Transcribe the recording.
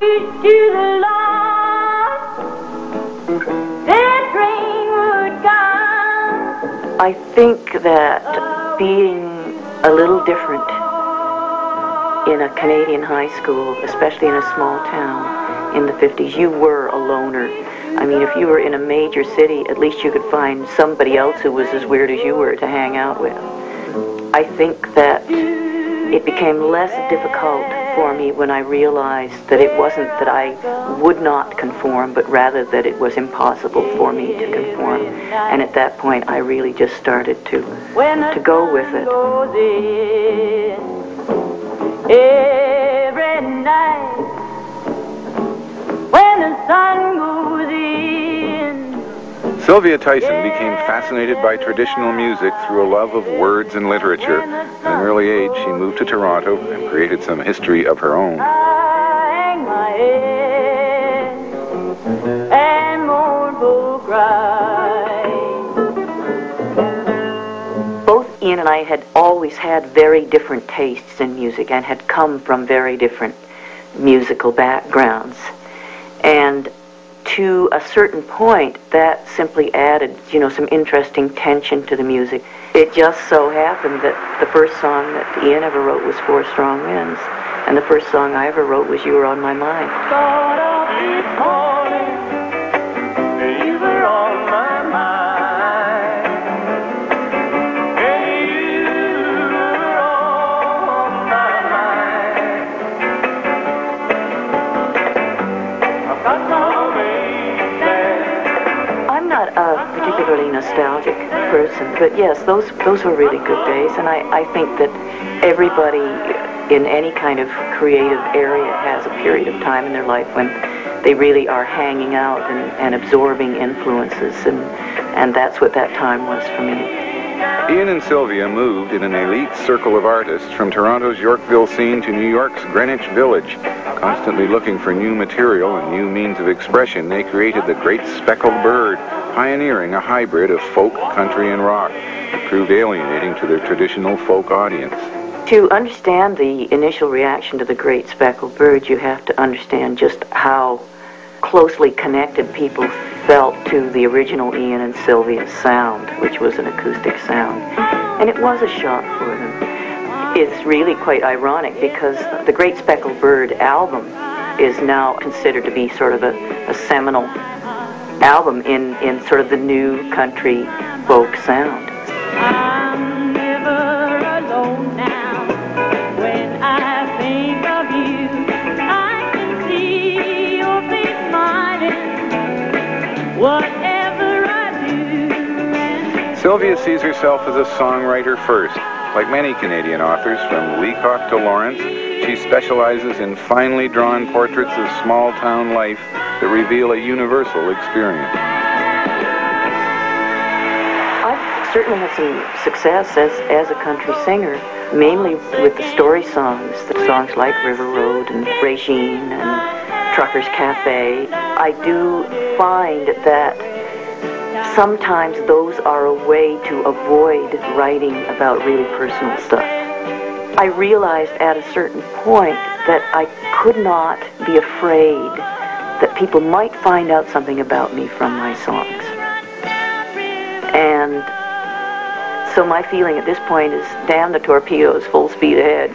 To the lost, that rain would come. I think that being a little different in a Canadian high school, especially in a small town in the 50s, you were a loner. I mean, if you were in a major city, at least you could find somebody else who was as weird as you were to hang out with. I think that it became less difficult for me when I realized that it wasn't that I would not conform, but rather that it was impossible for me to conform. And at that point, I really just started to go with it. Every night when the sun goes in. Sylvia Tyson became fascinated by traditional music through a love of words and literature. At an early age, she moved to Toronto and created some history of her own. I hang my head and mournful cry. Both Ian and I had always had very different tastes in music and had come from very different musical backgrounds. And to a certain point, that simply added, some interesting tension to the music. It just so happened that the first song that Ian ever wrote was Four Strong Winds, and the first song I ever wrote was You Were on My Mind. Start off this morning, you were on my mind, and you were on my mind. I've got no I'm not a particularly nostalgic person, but yes, those were really good days, and I think that everybody in any kind of creative area has a period of time in their life when they really are hanging out and absorbing influences, and that's what that time was for me. Ian and Sylvia moved in an elite circle of artists from Toronto's Yorkville scene to New York's Greenwich Village. Constantly looking for new material and new means of expression, they created the Great Speckled Bird, pioneering a hybrid of folk, country, and rock. It proved alienating to their traditional folk audience. To understand the initial reaction to the Great Speckled Bird, you have to understand just how closely connected people felt to the original Ian and Sylvia's sound, which was an acoustic sound. And it was a shock for them. It's really quite ironic because the Great Speckled Bird album is now considered to be sort of a seminal album in sort of the new country folk sound. I'm never alone now. When I think of you, I can see your face smiling. Whatever I do. Sylvia sees herself as a songwriter first. Like many Canadian authors, from Leacock to Lawrence, she specializes in finely drawn portraits of small-town life that reveal a universal experience. I've certainly had some success as a country singer, mainly with the story songs, the songs like River Road and Regine and Trucker's Cafe. I do find that sometimes those are a way to avoid writing about really personal stuff. I realized at a certain point that I could not be afraid that people might find out something about me from my songs. And so my feeling at this point is, damn the torpedoes, full speed ahead.